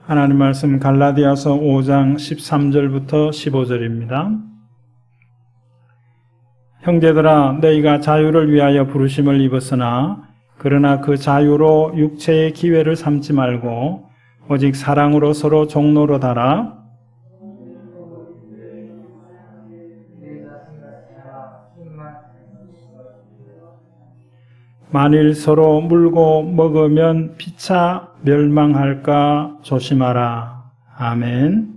하나님 말씀 갈라디아서 5장 13절부터 15절입니다. 형제들아, 너희가 자유를 위하여 부르심을 입었으나 그러나 그 자유로 육체의 기회를 삼지 말고 오직 사랑으로 서로 종로로 달아 만일 서로 물고 먹으면 피차 멸망할까 조심하라. 아멘.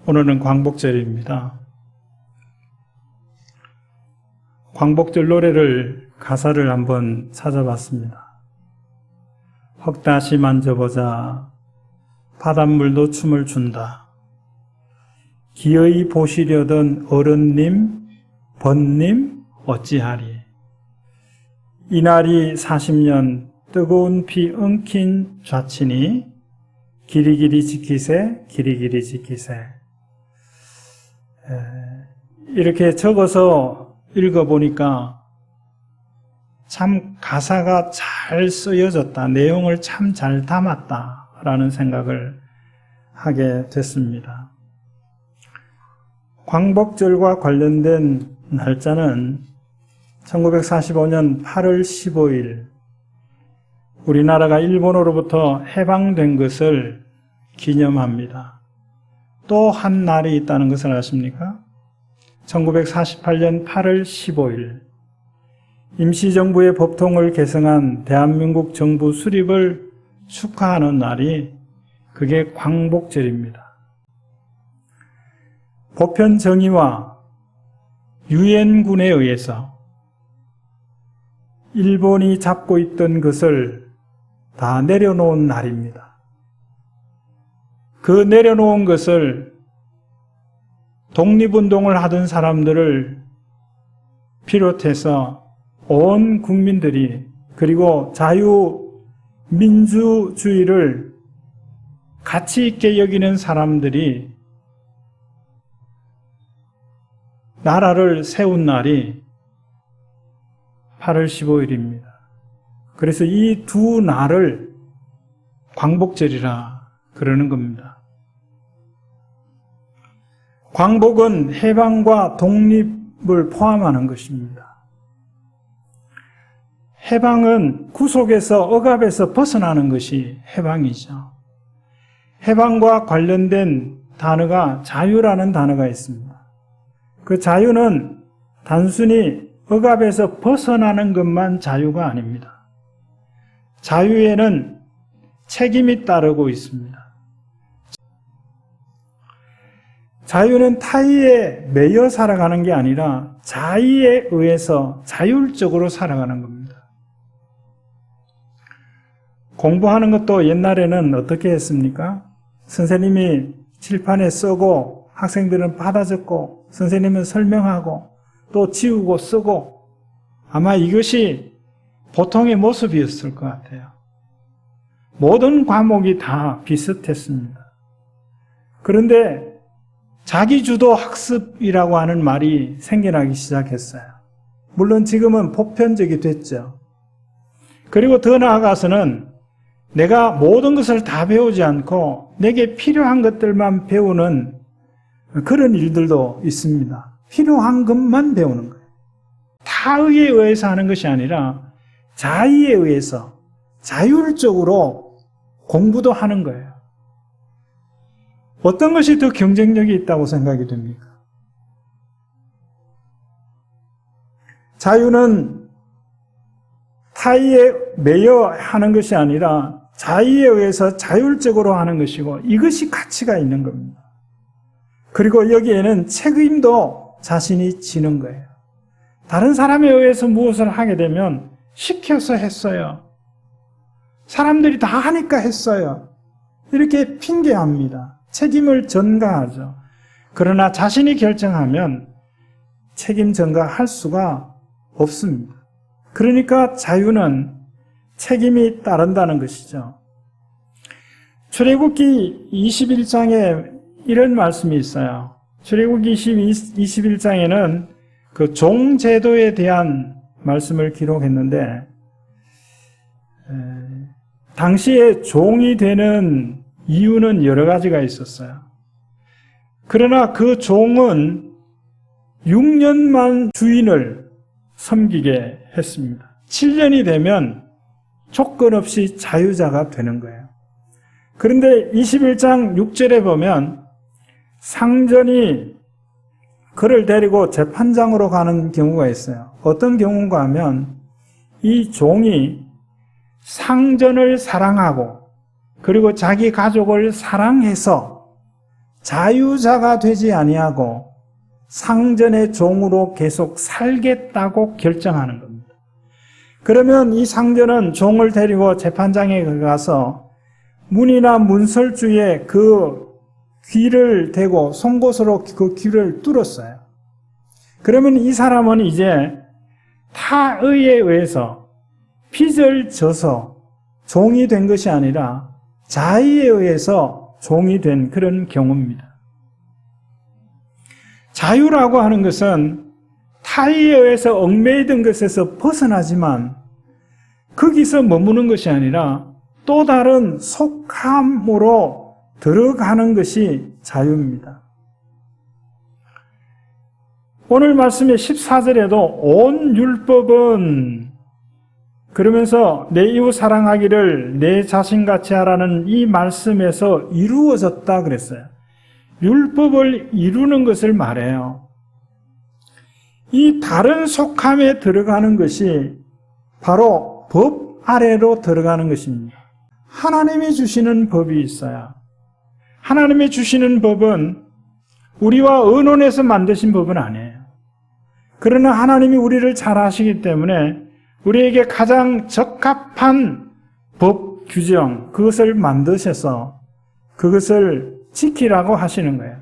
오늘은 광복절입니다. 광복절 노래를 가사를 한번 찾아봤습니다. 헛다시 만져보자. 바닷물도 춤을 춘다. 기어이 보시려던 어른님 번님 어찌하리. 이날이 40년 뜨거운 피 엉킨 좌치니 길이길이 지키세 길이길이 지키세. 이렇게 적어서 읽어보니까 참 가사가 잘 쓰여졌다. 내용을 참 잘 담았다라는 생각을 하게 됐습니다. 광복절과 관련된 날짜는 1945년 8월 15일 우리나라가 일본으로부터 해방된 것을 기념합니다. 또 한 날이 있다는 것을 아십니까? 1948년 8월 15일 임시정부의 법통을 개성한 대한민국 정부 수립을 축하하는 날이 그게 광복절입니다. 보편 정의와 유엔군에 의해서 일본이 잡고 있던 것을 다 내려놓은 날입니다. 그 내려놓은 것을 독립운동을 하던 사람들을 비롯해서 온 국민들이 그리고 자유민주주의를 가치 있게 여기는 사람들이 나라를 세운 날이 8월 15일입니다. 그래서 이 두 날을 광복절이라 그러는 겁니다. 광복은 해방과 독립을 포함하는 것입니다. 해방은 구속에서 억압에서 벗어나는 것이 해방이죠. 해방과 관련된 단어가 자유라는 단어가 있습니다. 그 자유는 단순히 억압에서 벗어나는 것만 자유가 아닙니다. 자유에는 책임이 따르고 있습니다. 자유는 타의에 매여 살아가는 게 아니라 자의에 의해서 자율적으로 살아가는 겁니다. 공부하는 것도 옛날에는 어떻게 했습니까? 선생님이 칠판에 쓰고 학생들은 받아 적고 선생님은 설명하고 또 지우고 쓰고 아마 이것이 보통의 모습이었을 것 같아요. 모든 과목이 다 비슷했습니다. 그런데 자기주도 학습이라고 하는 말이 생겨나기 시작했어요. 물론 지금은 보편적이 됐죠. 그리고 더 나아가서는 내가 모든 것을 다 배우지 않고 내게 필요한 것들만 배우는 그런 일들도 있습니다. 필요한 것만 배우는 거예요. 타의에 의해서 하는 것이 아니라 자의에 의해서 자율적으로 공부도 하는 거예요. 어떤 것이 더 경쟁력이 있다고 생각이 됩니까? 자유는 타의에 매여 하는 것이 아니라 자의에 의해서 자율적으로 하는 것이고 이것이 가치가 있는 겁니다. 그리고 여기에는 책임도 자신이 지는 거예요. 다른 사람에 의해서 무엇을 하게 되면 시켜서 했어요. 사람들이 다 하니까 했어요. 이렇게 핑계합니다. 책임을 전가하죠. 그러나 자신이 결정하면 책임 전가할 수가 없습니다. 그러니까 자유는 책임이 따른다는 것이죠. 출애굽기 21장에 이런 말씀이 있어요. 출애굽기 21장에는 그 종제도에 대한 말씀을 기록했는데 당시에 종이 되는 이유는 여러 가지가 있었어요. 그러나 그 종은 6년만 주인을 섬기게 했습니다. 7년이 되면 조건 없이 자유자가 되는 거예요. 그런데 21장 6절에 보면 상전이 그를 데리고 재판장으로 가는 경우가 있어요. 어떤 경우인가 하면 이 종이 상전을 사랑하고 그리고 자기 가족을 사랑해서 자유자가 되지 아니하고 상전의 종으로 계속 살겠다고 결정하는 겁니다. 그러면 이 상전은 종을 데리고 재판장에 가서 문이나 문설주에 그 귀를 대고 송곳으로 그 귀를 뚫었어요. 그러면 이 사람은 이제 타의에 의해서 빚을 져서 종이 된 것이 아니라 자의에 의해서 종이 된 그런 경우입니다. 자유라고 하는 것은 타의에 의해서 얽매이던 것에서 벗어나지만 거기서 머무는 것이 아니라 또 다른 속함으로 들어가는 것이 자유입니다. 오늘 말씀의 14절에도 온 율법은 그러면서 내 이웃 사랑하기를 내 자신같이 하라는 이 말씀에서 이루어졌다 그랬어요. 율법을 이루는 것을 말해요. 이 다른 속함에 들어가는 것이 바로 법 아래로 들어가는 것입니다. 하나님이 주시는 법이 있어요. 하나님이 주시는 법은 우리와 의논해서 만드신 법은 아니에요. 그러나 하나님이 우리를 잘 아시기 때문에 우리에게 가장 적합한 법 규정, 그것을 만드셔서 그것을 지키라고 하시는 거예요.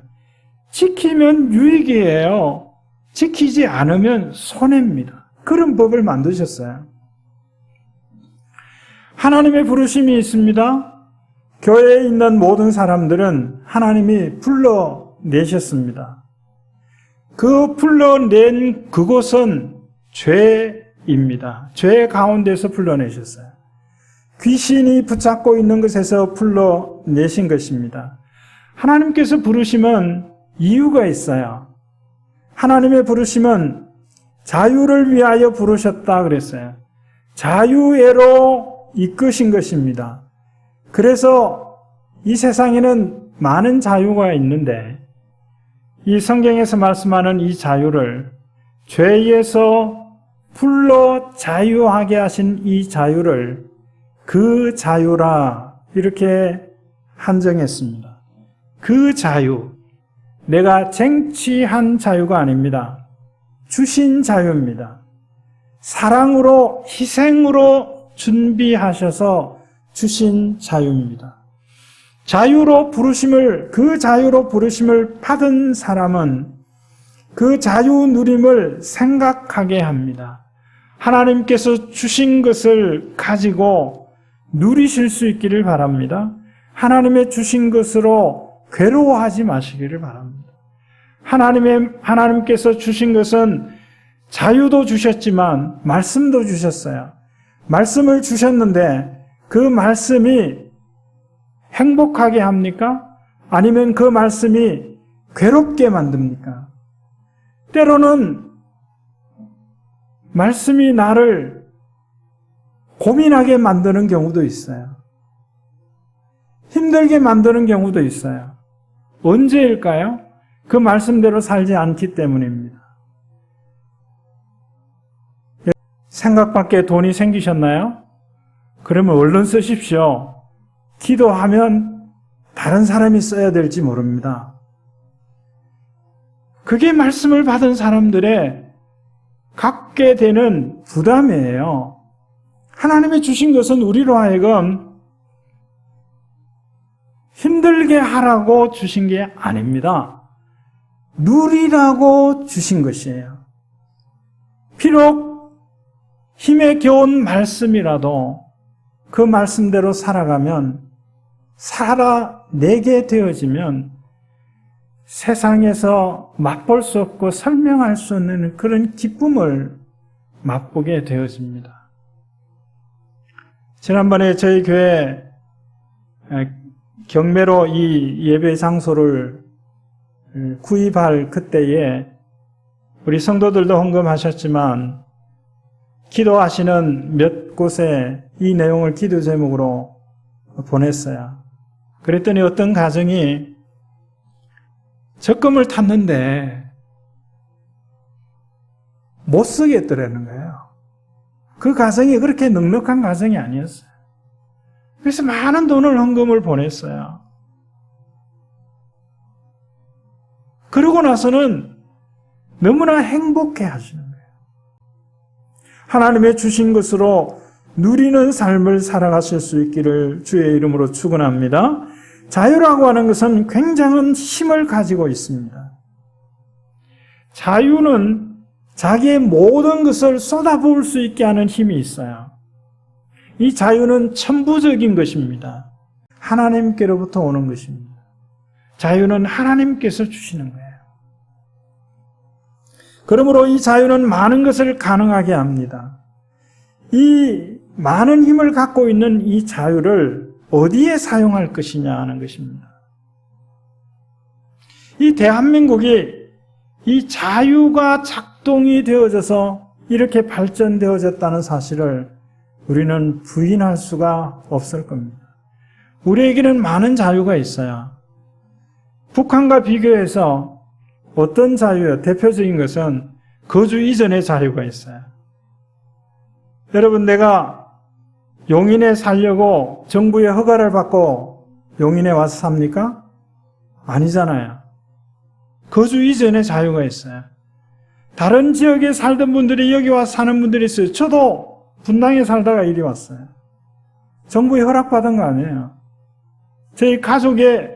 지키면 유익이에요. 지키지 않으면 손해입니다. 그런 법을 만드셨어요. 하나님의 부르심이 있습니다. 교회에 있는 모든 사람들은 하나님이 불러내셨습니다. 그 불러낸 그곳은 죄입니다. 죄 가운데서 불러내셨어요. 귀신이 붙잡고 있는 것에서 불러내신 것입니다. 하나님께서 부르심은 이유가 있어요. 하나님의 부르심은 자유를 위하여 부르셨다 그랬어요. 자유애로 이끄신 것입니다. 그래서 이 세상에는 많은 자유가 있는데 이 성경에서 말씀하는 이 자유를 죄에서 불러 자유하게 하신 이 자유를 그 자유라 이렇게 한정했습니다. 그 자유, 내가 쟁취한 자유가 아닙니다. 주신 자유입니다. 사랑으로, 희생으로 준비하셔서 주신 자유입니다. 자유로 부르심을, 그 자유로 부르심을 받은 사람은 그 자유 누림을 생각하게 합니다. 하나님께서 주신 것을 가지고 누리실 수 있기를 바랍니다. 하나님의 주신 것으로 괴로워하지 마시기를 바랍니다. 하나님께서 주신 것은 자유도 주셨지만 말씀도 주셨어요. 말씀을 주셨는데 그 말씀이 행복하게 합니까? 아니면 그 말씀이 괴롭게 만듭니까? 때로는 말씀이 나를 고민하게 만드는 경우도 있어요. 힘들게 만드는 경우도 있어요. 언제일까요? 그 말씀대로 살지 않기 때문입니다. 생각 밖에 돈이 생기셨나요? 그러면 얼른 쓰십시오. 기도하면 다른 사람이 써야 될지 모릅니다. 그게 말씀을 받은 사람들의 갖게 되는 부담이에요. 하나님이 주신 것은 우리로 하여금 힘들게 하라고 주신 게 아닙니다. 누리라고 주신 것이에요. 비록 힘에 겨운 말씀이라도 그 말씀대로 살아가면, 살아내게 되어지면 세상에서 맛볼 수 없고 설명할 수 없는 그런 기쁨을 맛보게 되어집니다. 지난번에 저희 교회 경매로 이 예배 장소를 구입할 그때에 우리 성도들도 헌금하셨지만 기도하시는 몇 곳에 이 내용을 기도 제목으로 보냈어요. 그랬더니 어떤 가정이 적금을 탔는데 못 쓰겠더라는 거예요. 그 가정이 그렇게 넉넉한 가정이 아니었어요. 그래서 많은 돈을 헌금을 보냈어요. 그러고 나서는 너무나 행복해 하시는 거예요. 하나님의 주신 것으로 누리는 삶을 살아가실 수 있기를 주의 이름으로 축원합니다. 자유라고 하는 것은 굉장한 힘을 가지고 있습니다. 자유는 자기의 모든 것을 쏟아부을 수 있게 하는 힘이 있어요. 이 자유는 천부적인 것입니다. 하나님께로부터 오는 것입니다. 자유는 하나님께서 주시는 거예요. 그러므로 이 자유는 많은 것을 가능하게 합니다. 이 많은 힘을 갖고 있는 이 자유를 어디에 사용할 것이냐 하는 것입니다. 이 대한민국이 이 자유가 작동이 되어져서 이렇게 발전되어졌다는 사실을 우리는 부인할 수가 없을 겁니다. 우리에게는 많은 자유가 있어요. 북한과 비교해서 어떤 자유요? 대표적인 것은 거주 이전의 자유가 있어요. 여러분, 내가 용인에 살려고 정부의 허가를 받고 용인에 와서 삽니까? 아니잖아요. 거주 이전의 자유가 있어요. 다른 지역에 살던 분들이 여기 와서 사는 분들이 있어요. 저도 분당에 살다가 이리 왔어요. 정부의 허락받은 거 아니에요. 저희 가족의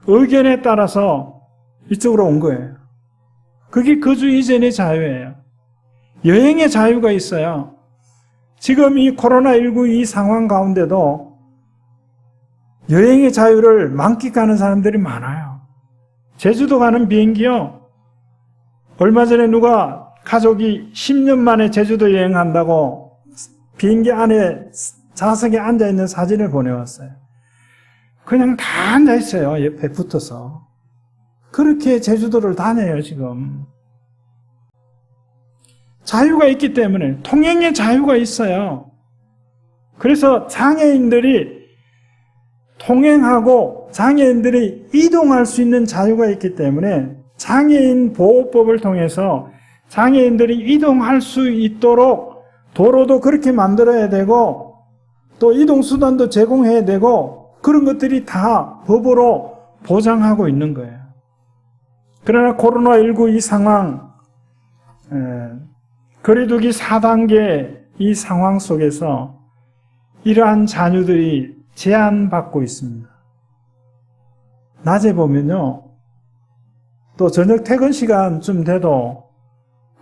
의견에 따라서 이쪽으로 온 거예요. 그게 거주 이전의 자유예요. 여행의 자유가 있어요. 지금 이 코로나19 이 상황 가운데도 여행의 자유를 만끽하는 사람들이 많아요. 제주도 가는 비행기요. 얼마 전에 누가 가족이 10년 만에 제주도 여행한다고 비행기 안에 좌석에 앉아있는 사진을 보내왔어요. 그냥 다 앉아있어요. 옆에 붙어서. 그렇게 제주도를 다녀요, 지금. 자유가 있기 때문에 통행의 자유가 있어요. 그래서 장애인들이 통행하고 장애인들이 이동할 수 있는 자유가 있기 때문에 장애인 보호법을 통해서 장애인들이 이동할 수 있도록 도로도 그렇게 만들어야 되고 또 이동수단도 제공해야 되고 그런 것들이 다 법으로 보장하고 있는 거예요. 그러나 코로나19 이 상황, 거리두기 4단계 이 상황 속에서 이러한 자유들이 제한받고 있습니다. 낮에 보면요, 또 저녁 퇴근 시간쯤 돼도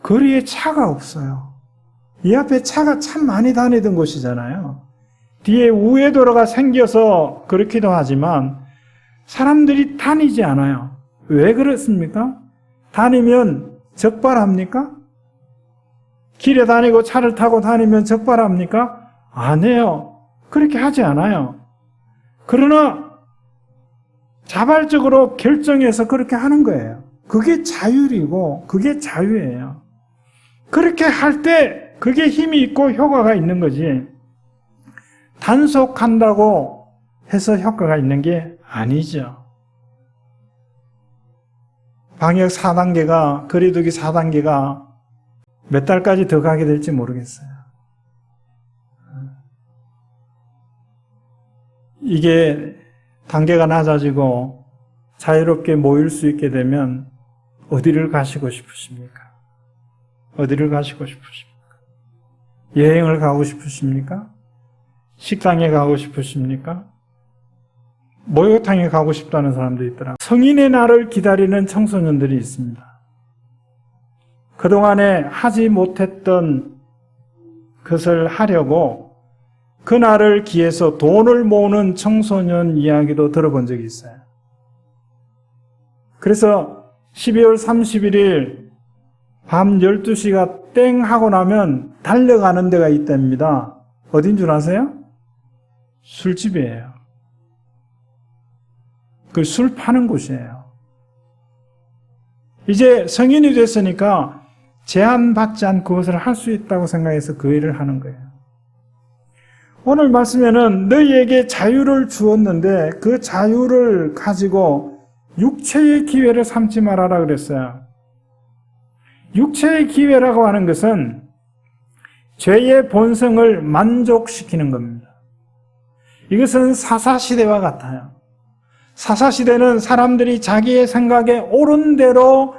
거리에 차가 없어요. 이 앞에 차가 참 많이 다니던 곳이잖아요. 뒤에 우회도로가 생겨서 그렇기도 하지만 사람들이 다니지 않아요. 왜 그렇습니까? 다니면 적발합니까? 길에 다니고 차를 타고 다니면 적발합니까? 안 해요. 그렇게 하지 않아요. 그러나 자발적으로 결정해서 그렇게 하는 거예요. 그게 자율이고 그게 자유예요. 그렇게 할 때 그게 힘이 있고 효과가 있는 거지. 단속한다고 해서 효과가 있는 게 아니죠. 방역 4단계가, 거리두기 4단계가 몇 달까지 더 가게 될지 모르겠어요. 이게 단계가 낮아지고 자유롭게 모일 수 있게 되면 어디를 가시고 싶으십니까? 어디를 가시고 싶으십니까? 여행을 가고 싶으십니까? 식당에 가고 싶으십니까? 목욕탕에 가고 싶다는 사람도 있더라고요. 성인의 날을 기다리는 청소년들이 있습니다. 그동안에 하지 못했던 것을 하려고 그날을 기해서 돈을 모으는 청소년 이야기도 들어본 적이 있어요. 그래서 12월 31일 밤 12시가 땡 하고 나면 달려가는 데가 있답니다. 어딘 줄 아세요? 술집이에요. 그 술 파는 곳이에요. 이제 성인이 됐으니까 제한받지 않고 그것을 할 수 있다고 생각해서 그 일을 하는 거예요. 오늘 말씀에는 너희에게 자유를 주었는데 그 자유를 가지고 육체의 기회를 삼지 말아라 그랬어요. 육체의 기회라고 하는 것은 죄의 본성을 만족시키는 겁니다. 이것은 사사시대와 같아요. 사사시대는 사람들이 자기의 생각에 옳은 대로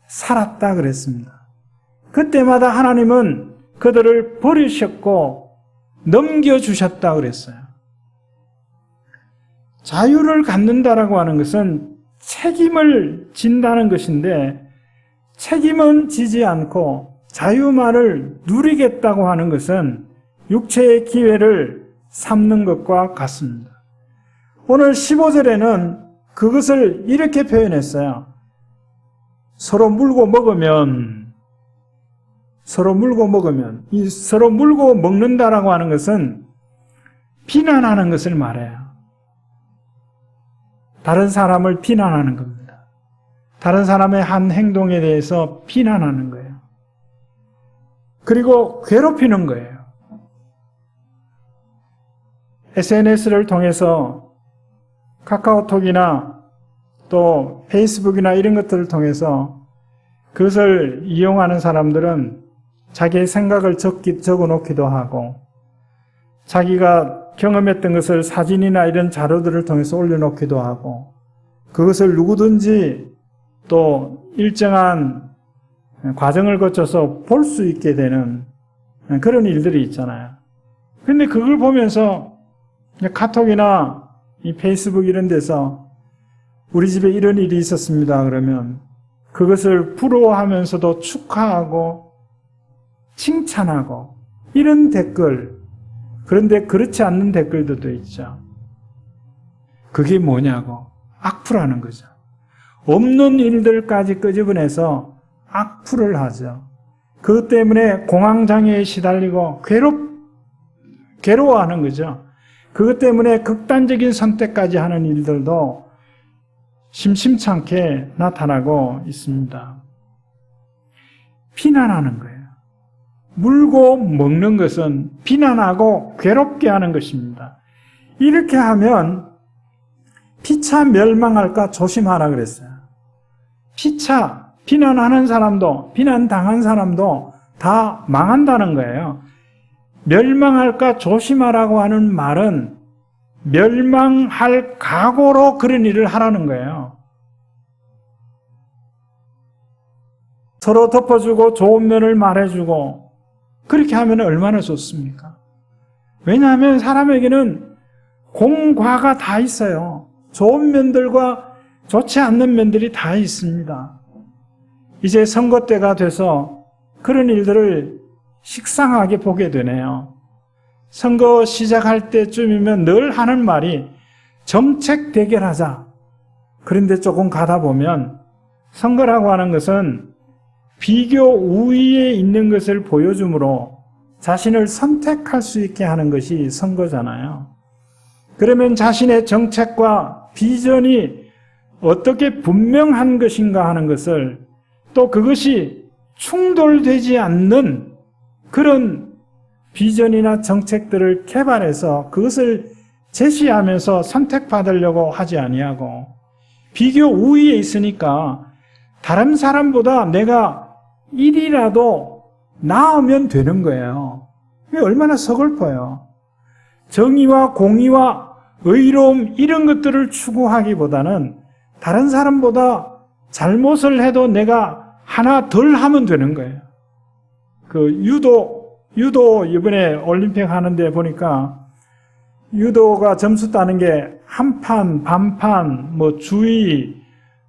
살았다 그랬습니다. 그때마다 하나님은 그들을 버리셨고 넘겨주셨다 그랬어요. 자유를 갖는다라고 하는 것은 책임을 진다는 것인데 책임은 지지 않고 자유만을 누리겠다고 하는 것은 육체의 기회를 삼는 것과 같습니다. 오늘 15절에는 그것을 이렇게 표현했어요. 서로 물고 먹으면 이 서로 물고 먹는다라고 하는 것은 비난하는 것을 말해요. 다른 사람을 비난하는 겁니다. 다른 사람의 한 행동에 대해서 비난하는 거예요. 그리고 괴롭히는 거예요. SNS를 통해서 카카오톡이나 또 페이스북이나 이런 것들을 통해서 그것을 이용하는 사람들은 자기의 생각을 적어놓기도 하고 자기가 경험했던 것을 사진이나 이런 자료들을 통해서 올려놓기도 하고 그것을 누구든지 또 일정한 과정을 거쳐서 볼 수 있게 되는 그런 일들이 있잖아요. 근데 그걸 보면서 카톡이나 이 페이스북 이런 데서 우리 집에 이런 일이 있었습니다 그러면 그것을 부러워하면서도 축하하고 칭찬하고 이런 댓글, 그런데 그렇지 않는 댓글들도 있죠. 그게 뭐냐고 악플하는 거죠. 없는 일들까지 끄집어내서 악플을 하죠. 그것 때문에 공황장애에 시달리고 괴로워하는 거죠. 그것 때문에 극단적인 선택까지 하는 일들도 심심찮게 나타나고 있습니다. 비난하는 거예요. 물고 먹는 것은 비난하고 괴롭게 하는 것입니다. 이렇게 하면 피차 멸망할까 조심하라 그랬어요. 피차, 비난하는 사람도, 비난당한 사람도 다 망한다는 거예요. 멸망할까 조심하라고 하는 말은 멸망할 각오로 그런 일을 하라는 거예요. 서로 덮어주고 좋은 면을 말해주고 그렇게 하면 얼마나 좋습니까? 왜냐하면 사람에게는 공과가 다 있어요. 좋은 면들과 좋지 않는 면들이 다 있습니다. 이제 선거 때가 돼서 그런 일들을 식상하게 보게 되네요. 선거 시작할 때쯤이면 늘 하는 말이 정책 대결하자. 그런데 조금 가다 보면 선거라고 하는 것은 비교 우위에 있는 것을 보여주므로 자신을 선택할 수 있게 하는 것이 선거잖아요. 그러면 자신의 정책과 비전이 어떻게 분명한 것인가 하는 것을 또 그것이 충돌되지 않는 그런 비전이나 정책들을 개발해서 그것을 제시하면서 선택받으려고 하지 아니하고 비교 우위에 있으니까 다른 사람보다 내가 1이라도 나으면 되는 거예요. 이게 얼마나 서글퍼요. 정의와 공의와 의로움 이런 것들을 추구하기보다는 다른 사람보다 잘못을 해도 내가 하나 덜 하면 되는 거예요. 그 유도 이번에 올림픽 하는데 보니까 유도가 점수 따는 게 한 판, 반판, 뭐 주의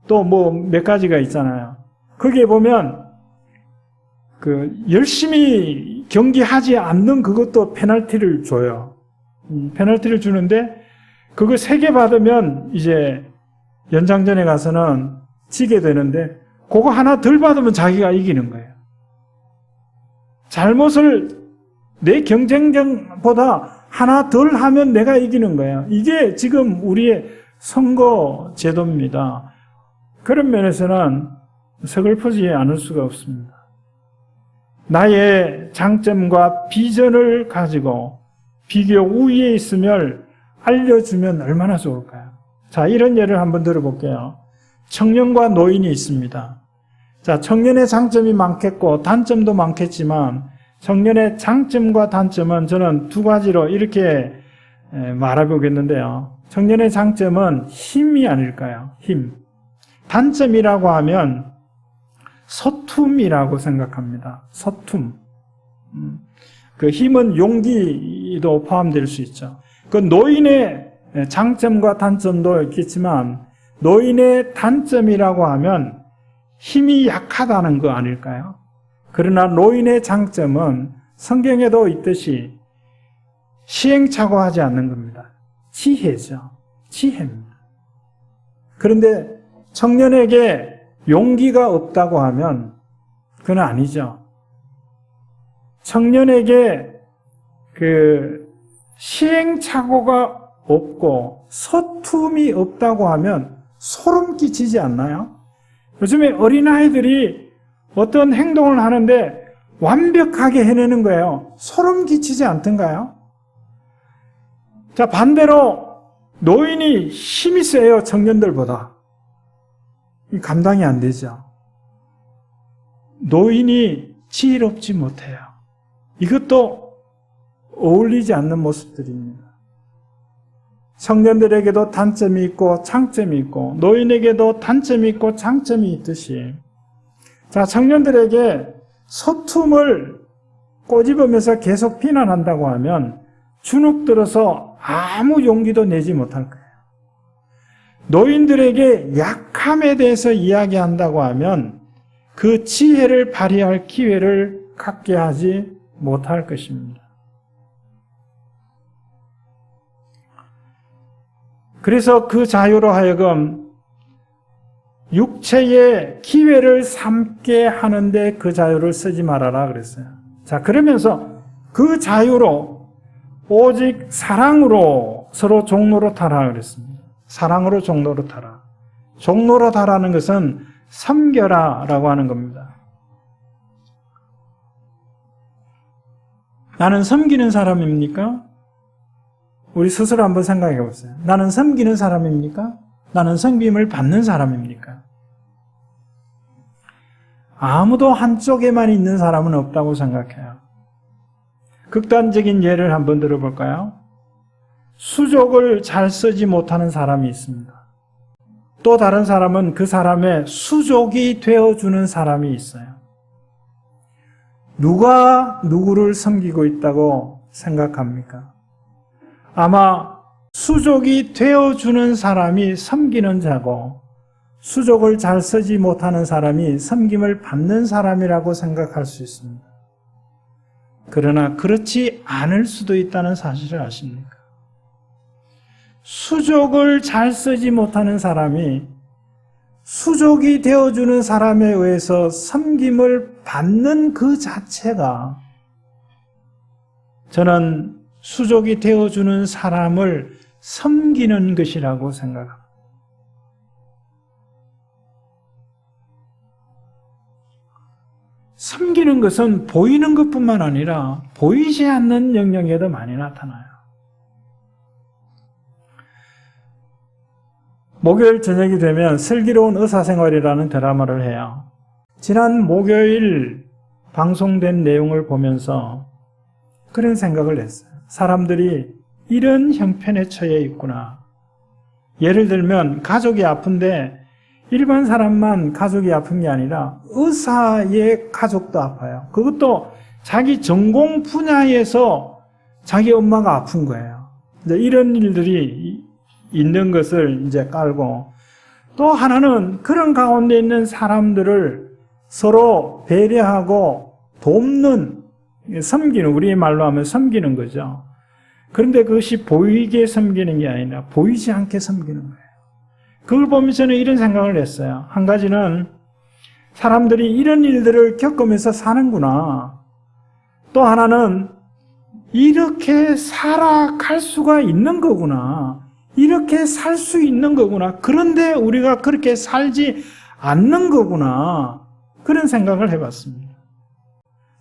또 뭐 몇 가지가 있잖아요. 거기에 보면 그 열심히 경기하지 않는 그것도 페널티를 줘요. 페널티를 주는데 그거 3개 받으면 이제 연장전에 가서는 지게 되는데 그거 하나 덜 받으면 자기가 이기는 거예요. 잘못을 내 경쟁자보다 하나 덜 하면 내가 이기는 거예요. 이게 지금 우리의 선거 제도입니다. 그런 면에서는 서글프지 않을 수가 없습니다. 나의 장점과 비전을 가지고 비교 우위에 있음을 알려주면 얼마나 좋을까요? 자, 이런 예를 한번 들어볼게요. 청년과 노인이 있습니다. 자, 청년의 장점이 많겠고 단점도 많겠지만 청년의 장점과 단점은 저는 두 가지로 이렇게 말해보겠는데요. 청년의 장점은 힘이 아닐까요? 힘. 단점이라고 하면 서툼이라고 생각합니다. 서툼. 그 힘은 용기도 포함될 수 있죠. 그 노인의 장점과 단점도 있겠지만 노인의 단점이라고 하면 힘이 약하다는 거 아닐까요? 그러나 노인의 장점은 성경에도 있듯이 시행착오하지 않는 겁니다. 지혜죠. 지혜입니다. 그런데 청년에게 용기가 없다고 하면 그건 아니죠. 청년에게 그 시행착오가 없고 서툼이 없다고 하면 소름 끼치지 않나요? 요즘에 어린아이들이 어떤 행동을 하는데 완벽하게 해내는 거예요. 소름 끼치지 않던가요? 자, 반대로 노인이 힘이 세요, 청년들보다. 감당이 안 되죠. 노인이 지혜롭지 못해요. 이것도 어울리지 않는 모습들입니다. 청년들에게도 단점이 있고 장점이 있고 노인에게도 단점이 있고 장점이 있듯이 자, 청년들에게 서툼을 꼬집으면서 계속 비난한다고 하면 주눅들어서 아무 용기도 내지 못할 거예요. 노인들에게 약함에 대해서 이야기한다고 하면 그 지혜를 발휘할 기회를 갖게 하지 못할 것입니다. 그래서 그 자유로 하여금 육체의 기회를 삼게 하는데 그 자유를 쓰지 말아라 그랬어요. 자, 그러면서 그 자유로 오직 사랑으로 서로 종노릇하라 그랬습니다. 사랑으로 종노릇하라. 종노릇하라는 것은 섬겨라라고 하는 겁니다. 나는 섬기는 사람입니까? 우리 스스로 한번 생각해 보세요. 나는 섬기는 사람입니까? 나는 섬김을 받는 사람입니까? 아무도 한쪽에만 있는 사람은 없다고 생각해요. 극단적인 예를 한번 들어볼까요? 수족을 잘 쓰지 못하는 사람이 있습니다. 또 다른 사람은 그 사람의 수족이 되어주는 사람이 있어요. 누가 누구를 섬기고 있다고 생각합니까? 아마 수족이 되어주는 사람이 섬기는 자고 수족을 잘 쓰지 못하는 사람이 섬김을 받는 사람이라고 생각할 수 있습니다. 그러나 그렇지 않을 수도 있다는 사실을 아십니까? 수족을 잘 쓰지 못하는 사람이 수족이 되어주는 사람에 의해서 섬김을 받는 그 자체가 저는 수족이 되어주는 사람을 섬기는 것이라고 생각합니다. 섬기는 것은 보이는 것뿐만 아니라 보이지 않는 영역에도 많이 나타나요. 목요일 저녁이 되면 슬기로운 의사생활이라는 드라마를 해요. 지난 목요일 방송된 내용을 보면서 그런 생각을 했어요. 사람들이 이런 형편에 처해 있구나. 예를 들면 가족이 아픈데 일반 사람만 가족이 아픈 게 아니라 의사의 가족도 아파요. 그것도 자기 전공 분야에서 자기 엄마가 아픈 거예요. 이제 이런 일들이 있는 것을 이제 깔고 또 하나는 그런 가운데 있는 사람들을 서로 배려하고 돕는, 섬기는, 우리의 말로 하면 섬기는 거죠. 그런데 그것이 보이게 섬기는 게 아니라 보이지 않게 섬기는 거예요. 그걸 보면서 저는 이런 생각을 했어요. 한 가지는 사람들이 이런 일들을 겪으면서 사는구나. 또 하나는 이렇게 살아갈 수가 있는 거구나. 이렇게 살 수 있는 거구나. 그런데 우리가 그렇게 살지 않는 거구나. 그런 생각을 해봤습니다.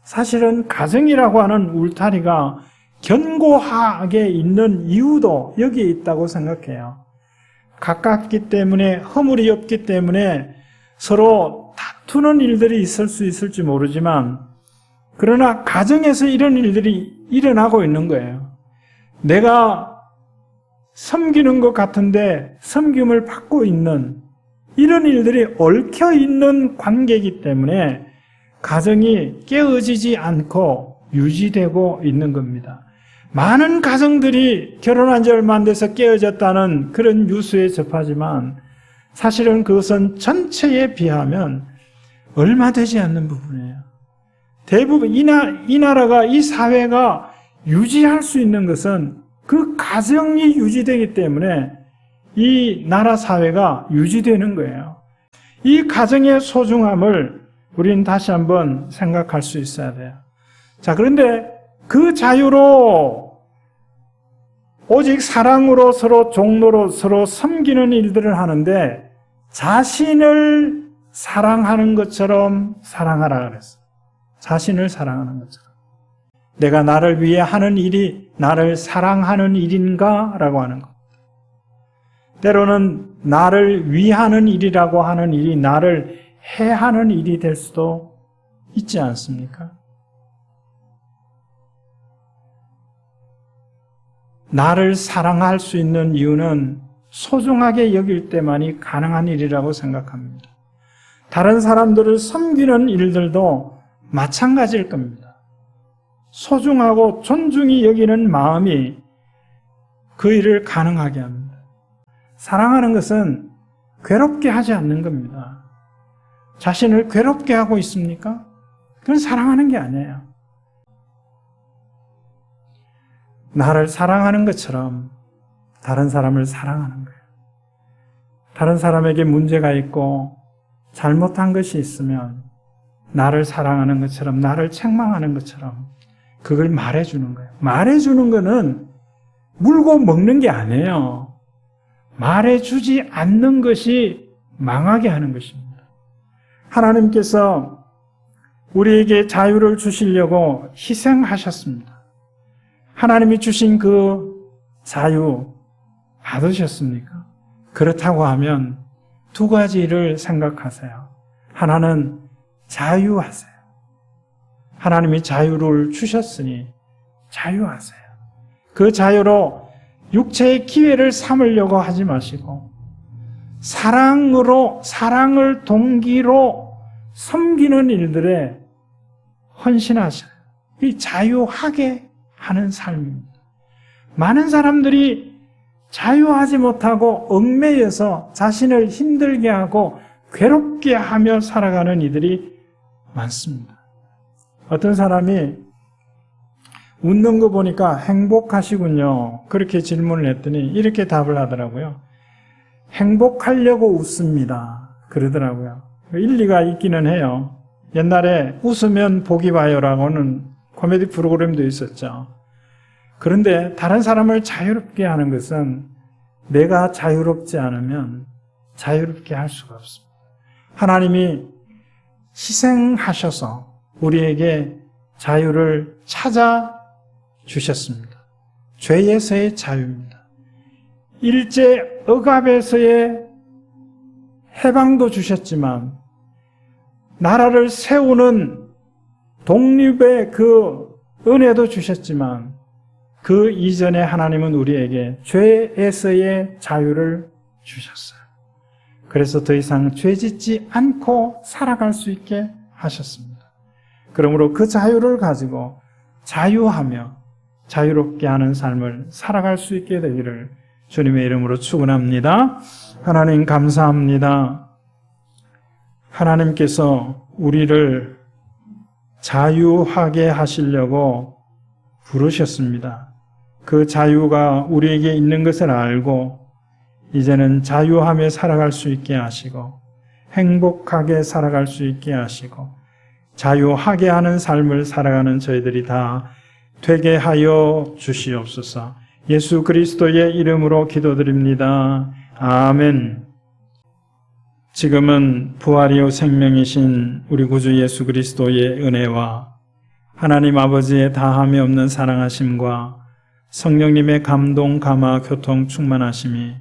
사실은 가정이라고 하는 울타리가 견고하게 있는 이유도 여기에 있다고 생각해요. 가깝기 때문에, 허물이 없기 때문에 서로 다투는 일들이 있을 수 있을지 모르지만, 그러나 가정에서 이런 일들이 일어나고 있는 거예요. 내가 섬기는 것 같은데 섬김을 받고 있는 이런 일들이 얽혀 있는 관계이기 때문에 가정이 깨어지지 않고 유지되고 있는 겁니다. 많은 가정들이 결혼한 지 얼마 안 돼서 깨어졌다는 그런 뉴스에 접하지만 사실은 그것은 전체에 비하면 얼마 되지 않는 부분이에요. 대부분 이 나라가, 이 사회가 유지할 수 있는 것은 그 가정이 유지되기 때문에 이 나라 사회가 유지되는 거예요. 이 가정의 소중함을 우리는 다시 한번 생각할 수 있어야 돼요. 자, 그런데 그 자유로 오직 사랑으로 서로 종로로 서로 섬기는 일들을 하는데 자신을 사랑하는 것처럼 사랑하라 그랬어요. 자신을 사랑하는 것처럼. 내가 나를 위해 하는 일이 나를 사랑하는 일인가? 라고 하는 것. 때로는 나를 위하는 일이라고 하는 일이 나를 해하는 일이 될 수도 있지 않습니까? 나를 사랑할 수 있는 이유는 소중하게 여길 때만이 가능한 일이라고 생각합니다. 다른 사람들을 섬기는 일들도 마찬가지일 겁니다. 소중하고 존중히 여기는 마음이 그 일을 가능하게 합니다. 사랑하는 것은 괴롭게 하지 않는 겁니다. 자신을 괴롭게 하고 있습니까? 그건 사랑하는 게 아니에요. 나를 사랑하는 것처럼 다른 사람을 사랑하는 거예요. 다른 사람에게 문제가 있고 잘못한 것이 있으면 나를 사랑하는 것처럼, 나를 책망하는 것처럼 그걸 말해주는 거예요. 말해주는 거는 물고 먹는 게 아니에요. 말해주지 않는 것이 망하게 하는 것입니다. 하나님께서 우리에게 자유를 주시려고 희생하셨습니다. 하나님이 주신 그 자유 받으셨습니까? 그렇다고 하면 두 가지를 생각하세요. 하나는 자유하세요. 하나님이 자유를 주셨으니 자유하세요. 그 자유로 육체의 기회를 삼으려고 하지 마시고 사랑을 동기로 섬기는 일들에 헌신하셔요. 이 자유하게 하는 삶입니다. 많은 사람들이 자유하지 못하고 얽매여서 자신을 힘들게 하고 괴롭게 하며 살아가는 이들이 많습니다. 어떤 사람이 웃는 거 보니까 행복하시군요. 그렇게 질문을 했더니 이렇게 답을 하더라고요. 행복하려고 웃습니다. 그러더라고요. 일리가 있기는 해요. 옛날에 웃으면 복이 와요라고는 코미디 프로그램도 있었죠. 그런데 다른 사람을 자유롭게 하는 것은 내가 자유롭지 않으면 자유롭게 할 수가 없습니다. 하나님이 희생하셔서 우리에게 자유를 찾아 주셨습니다. 죄에서의 자유입니다. 일제 억압에서의 해방도 주셨지만 나라를 세우는 독립의 그 은혜도 주셨지만 그 이전에 하나님은 우리에게 죄에서의 자유를 주셨어요. 그래서 더 이상 죄짓지 않고 살아갈 수 있게 하셨습니다. 그러므로 그 자유를 가지고 자유하며 자유롭게 하는 삶을 살아갈 수 있게 되기를 주님의 이름으로 축원합니다. 하나님 감사합니다. 하나님께서 우리를 자유하게 하시려고 부르셨습니다. 그 자유가 우리에게 있는 것을 알고 이제는 자유하며 살아갈 수 있게 하시고 행복하게 살아갈 수 있게 하시고 자유하게 하는 삶을 살아가는 저희들이 다 되게 하여 주시옵소서. 예수 그리스도의 이름으로 기도드립니다. 아멘. 지금은 부활이요 생명이신 우리 구주 예수 그리스도의 은혜와 하나님 아버지의 다함이 없는 사랑하심과 성령님의 감동, 감화, 교통, 충만하심이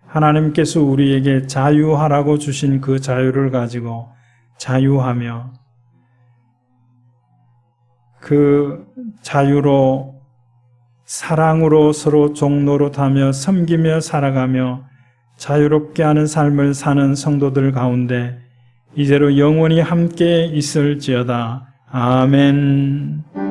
하나님께서 우리에게 자유하라고 주신 그 자유를 가지고 자유하며 그 자유로 사랑으로 서로 종노릇하며 섬기며 살아가며 자유롭게 하는 삶을 사는 성도들 가운데 이제로 영원히 함께 있을지어다. 아멘.